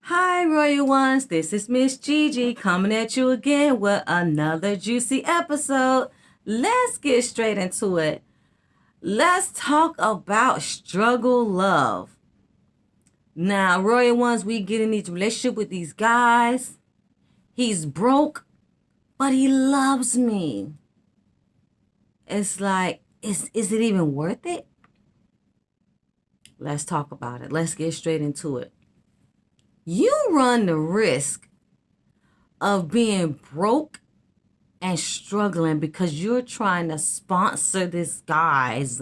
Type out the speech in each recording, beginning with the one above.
Hi, Royal Ones. This is Miss Gigi coming at you again with another juicy episode. Let's get straight into it. Let's talk about struggle love. Now, Royal Ones, we get in these relationship with these guys. He's broke, but he loves me. It's like, is it even worth it? Let's talk about it. Let's get straight into it. You run the risk of being broke and struggling because you're trying to sponsor this guy's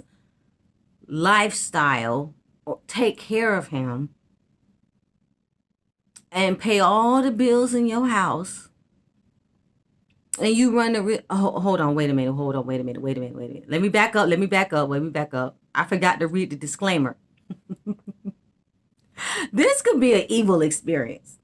lifestyle or take care of him and pay all the bills in your house. And you run the risk. Hold on, wait a minute. Wait a minute. Let me back up. I forgot to read the disclaimer. This could be an evil experience.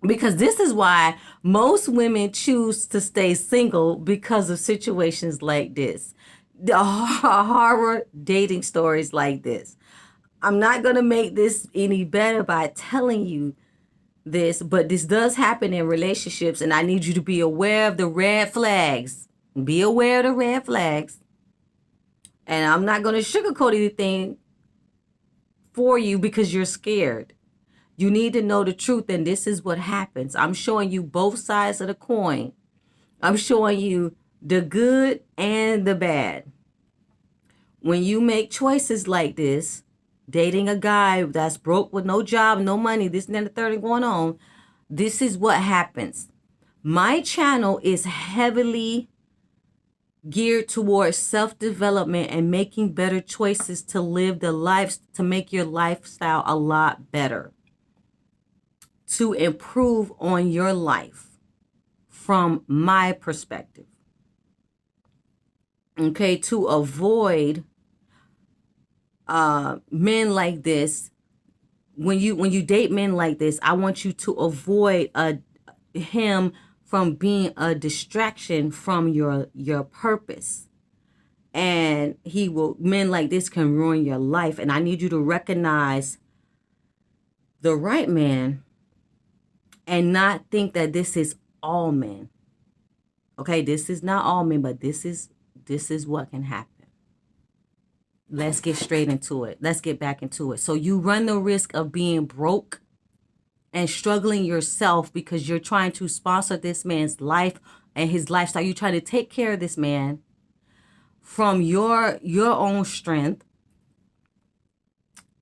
Because this is why most women choose to stay single because of situations like this. The horror dating stories like this. I'm not going to make this any better by telling you this, but this does happen in relationships, and I need you to be aware of the red flags. Be aware of the red flags. And I'm not going to sugarcoat anything for you because you're scared. You need to know the truth, and this is what happens. I'm showing you both sides of the coin. I'm showing you the good and the bad. When you make choices like this, dating a guy that's broke with no job, no money, this and that, and the third going on, this is what happens. My channel is heavily geared towards self-development and making better choices to live the life, to make your lifestyle a lot better, to improve on your life from my perspective. Okay, to avoid men like this. When you date men like this, I want you to avoid him from being a distraction from your purpose. And men like this can ruin your life. And I need you to recognize the right man and not think that this is all men. Okay, this is not all men, but this is what can happen. Let's get straight into it. Let's get back into it. So you run the risk of being broke and struggling yourself because you're trying to sponsor this man's life and his lifestyle. You're trying to take care of this man from your own strength.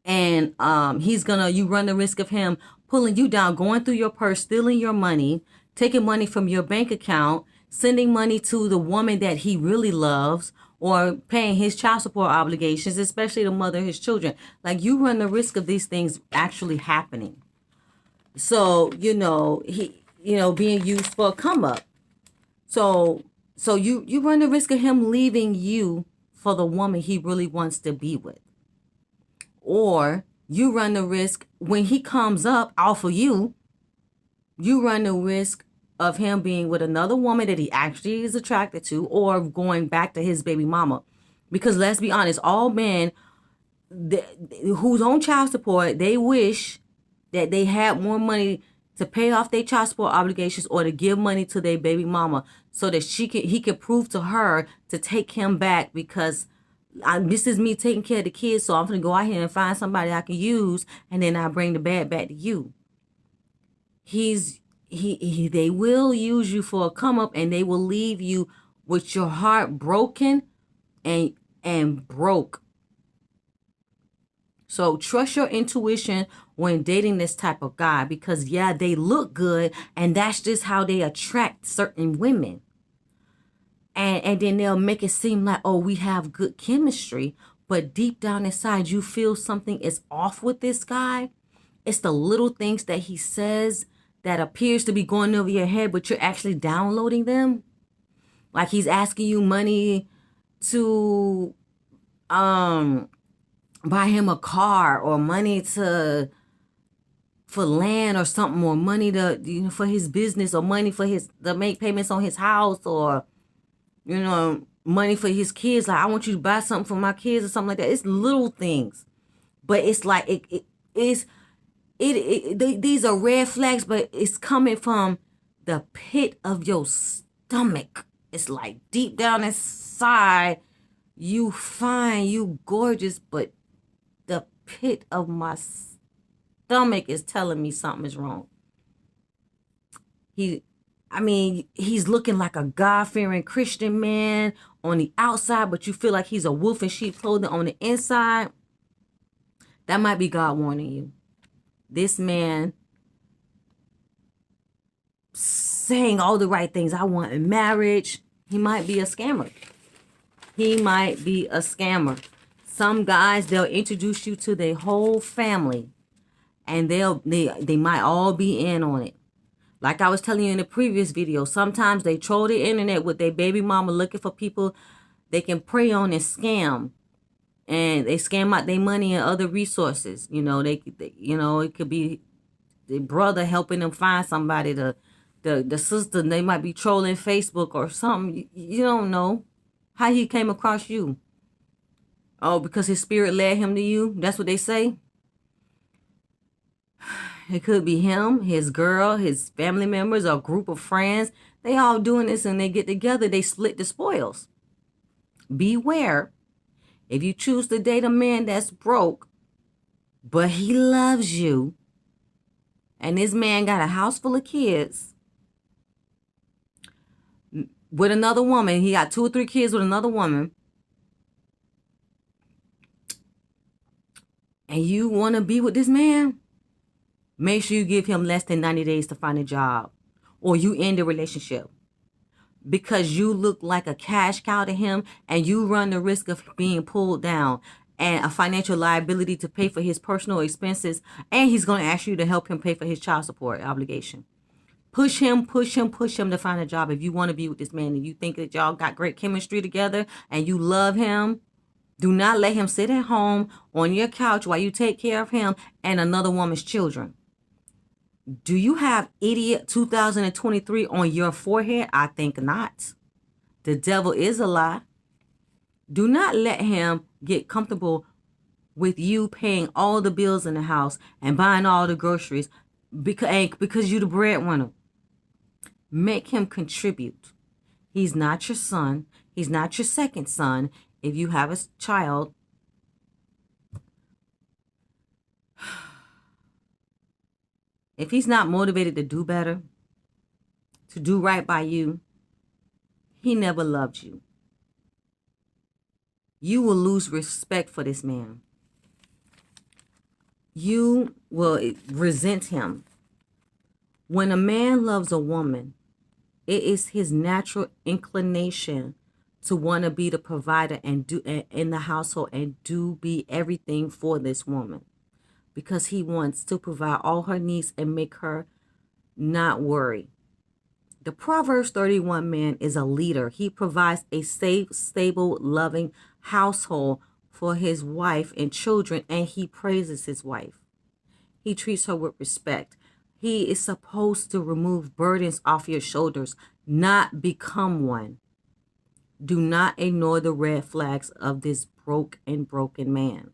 And you run the risk of him pulling you down, going through your purse, stealing your money, taking money from your bank account, sending money to the woman that he really loves, or paying his child support obligations, especially the mother of his children. Like, you run the risk of these things actually happening. So, being used for a come up. So you run the risk of him leaving you for the woman he really wants to be with. Or you run the risk when he comes up off of you, you run the risk of him being with another woman that he actually is attracted to, or going back to his baby mama. Because let's be honest, all men who's on child support, they wish that they had more money to pay off their child support obligations or to give money to their baby mama so that he can prove to her to take him back, because this is me taking care of the kids, so I'm going to go out here and find somebody I can use, and then I bring the bad back to you. They will use you for a come up, and they will leave you with your heart broken and broke. So trust your intuition when dating this type of guy, because they look good, and that's just how they attract certain women. And then they'll make it seem like, oh, we have good chemistry, but deep down inside you feel something is off with this guy. It's the little things that he says that appears to be going over your head, but you're actually downloading them. Like, he's asking you money to buy him a car, or money for land or something, or money to for his business, or money to make payments on his house, or money for his kids. Like, I want you to buy something for my kids or something like that. It's little things, but it's like it is. These are red flags, but it's coming from the pit of your stomach. It's like deep down inside, you fine, you gorgeous, but the pit of my stomach is telling me something is wrong. He's looking like a God-fearing Christian man on the outside, but you feel like he's a wolf in sheep clothing on the inside. That might be God warning you. This man saying all the right things. I want in marriage. He might be a scammer. He might be a scammer. Some guys, they'll introduce you to their whole family, and they might all be in on it. Like I was telling you in the previous video, sometimes they troll the internet with their baby mama looking for people they can prey on and scam. And they scam out their money and other resources. You know, it could be the brother helping them find somebody, the sister, they might be trolling Facebook or something. You don't know how he came across you. Oh, because his spirit led him to you? That's what they say? It could be him, his girl, his family members, or a group of friends. They all doing this, and they get together. They split the spoils. Beware. If you choose to date a man that's broke, but he loves you, and this man got a house full of kids with another woman, he got 2 or 3 kids with another woman, and you want to be with this man, make sure you give him less than 90 days to find a job, or you end the relationship. Because you look like a cash cow to him, and you run the risk of being pulled down and a financial liability to pay for his personal expenses, and he's going to ask you to help him pay for his child support obligation. Push him to find a job. If you want to be with this man and you think that y'all got great chemistry together and you love him, do not let him sit at home on your couch while you take care of him and another woman's children. Do you have idiot 2023 on your forehead? I think not. The devil is a lie. Do not let him get comfortable with you paying all the bills in the house and buying all the groceries because you're the breadwinner. Make him contribute. He's not your son. He's not your second son. If you have a child, if he's not motivated to do better, to do right by you, he never loved you. You will lose respect for this man. You will resent him. When a man loves a woman, it is his natural inclination to want to be the provider and do in the household and be everything for this woman, because he wants to provide all her needs and make her not worry. The Proverbs 31 man is a leader. He provides a safe, stable, loving household for his wife and children, and he praises his wife. He treats her with respect. He is supposed to remove burdens off your shoulders, not become one. Do not ignore the red flags of this broken man.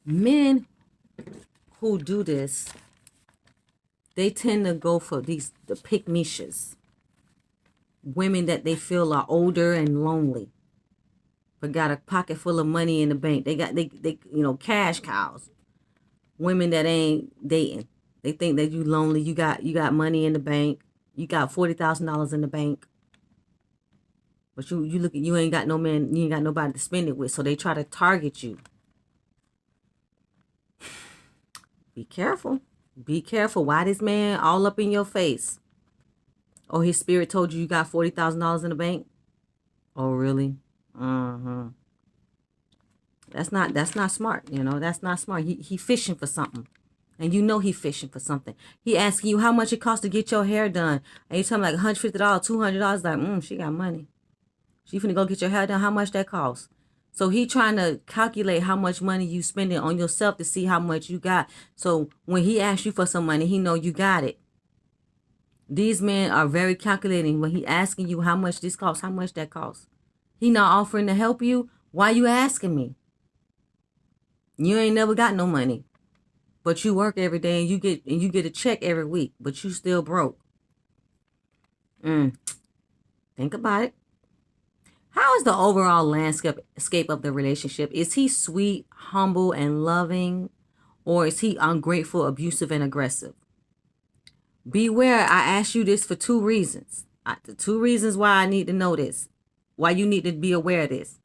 Men who do this, they tend to go for the pick-me-shas. Women that they feel are older and lonely, but got a pocket full of money in the bank. They cash cows. Women that ain't dating. They think that you lonely. You got money in the bank. You got $40,000 in the bank. But you ain't got no man, you ain't got nobody to spend it with. So they try to target you. Be careful. Be careful. Why this man all up in your face? Oh, his spirit told you got $40,000 in the bank? Oh, really? That's not smart. That's not smart. He fishing for something. And he fishing for something. He asking you how much it costs to get your hair done. And you tell him like $150, $200. Like, she got money. She finna go get your hair done. How much that costs? So he trying to calculate how much money you spending on yourself to see how much you got. So when he asks you for some money, he know you got it. These men are very calculating. When he asking you how much this costs, how much that costs. He not offering to help you. Why you asking me? You ain't never got no money, but you work every day and you get a check every week, but you still broke. Think about it. How is the overall landscape of the relationship? Is he sweet, humble, and loving, or is he ungrateful, abusive, and aggressive? Beware, I ask you this for two reasons. The two reasons why I need to know this, why you need to be aware of this.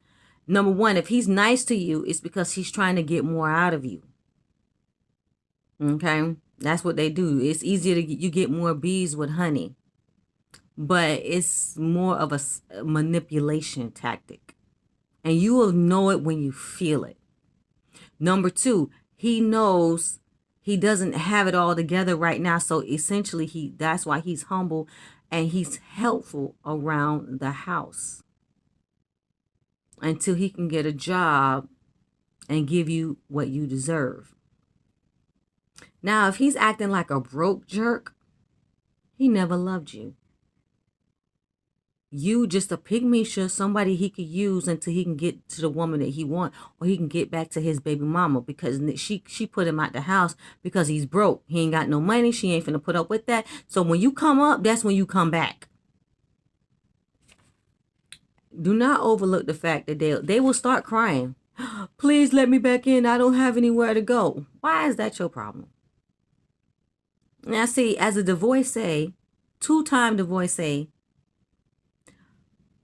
Number one, if he's nice to you, it's because he's trying to get more out of you. Okay? That's what they do. It's easier to you get more bees with honey. But it's more of a manipulation tactic. And you will know it when you feel it. Number two, he knows he doesn't have it all together right now. So essentially, that's why he's humble and he's helpful around the house until he can get a job and give you what you deserve. Now, if he's acting like a broke jerk, he never loved you. You just a pygmy, somebody he could use until he can get to the woman that he wants, or he can get back to his baby mama, because she put him out the house because he's broke. He ain't got no money. She ain't finna put up with that. So when you come up, that's when you come back. Do not overlook the fact that they will start crying. Please let me back in. I don't have anywhere to go. Why is that your problem? Now see, as a divorcee, two-time divorcee,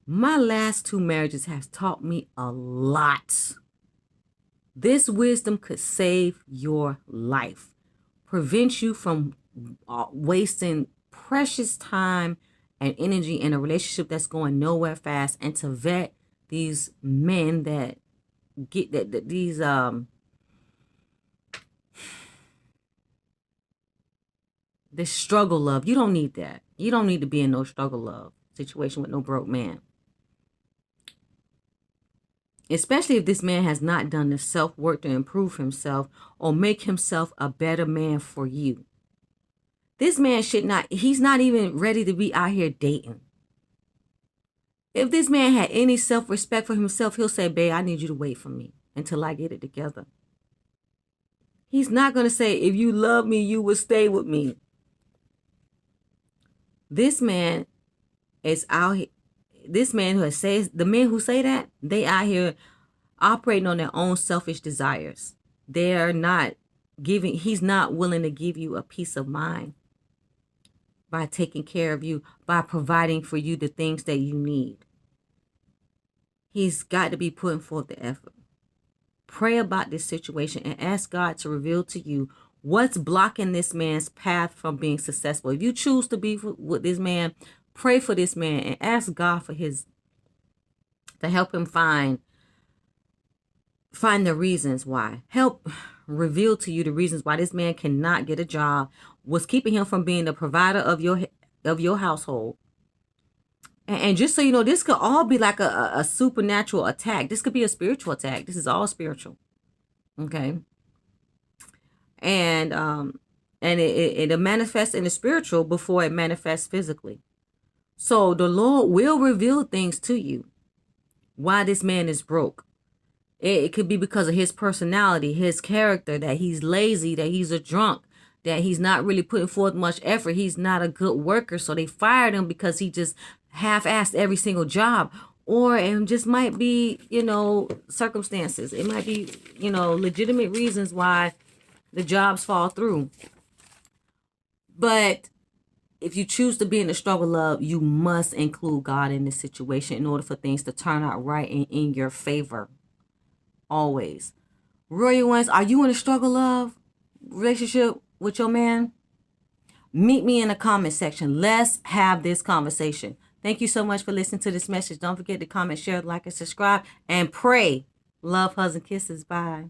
my last two marriages has taught me a lot. This wisdom could save your life, prevent you from wasting precious time and energy in a relationship that's going nowhere fast, and to vet these men that get these this struggle love. You don't need that. You don't need to be in no struggle love situation with no broke man. Especially if this man has not done the self-work to improve himself or make himself a better man for you. This man he's not even ready to be out here dating. If this man had any self-respect for himself, he'll say, babe, I need you to wait for me until I get it together. He's not going to say, if you love me, you will stay with me. This man is out here. This man the men who say that, they out here operating on their own selfish desires. He's not willing to give you a peace of mind by taking care of you, by providing for you the things that you need. He's got to be putting forth the effort. Pray about this situation and ask God to reveal to you what's blocking this man's path from being successful. If you choose to be with this man, pray for this man and ask God to help him find the reasons why. Help reveal to you the reasons why this man cannot get a job, what's keeping him from being the provider of your household. And just so you know, this could all be like a supernatural attack. This could be a spiritual attack. This is all spiritual. Okay. And it manifests in the spiritual before it manifests physically. So the Lord will reveal things to you why this man is broke. It could be because of his personality, his character, that he's lazy, that he's a drunk, that he's not really putting forth much effort. He's not a good worker. So they fired him because he just half-assed every single job. Or it just might be, circumstances. It might be, legitimate reasons why the jobs fall through. But if you choose to be in the struggle love, you must include God in this situation in order for things to turn out right and in your favor. Always. Royal ones, are you in a struggle love relationship with your man? Meet me in the comment section. Let's have this conversation. Thank you so much for listening to this message. Don't forget to comment, share, like, and subscribe, and pray. Love, hugs, and kisses. Bye.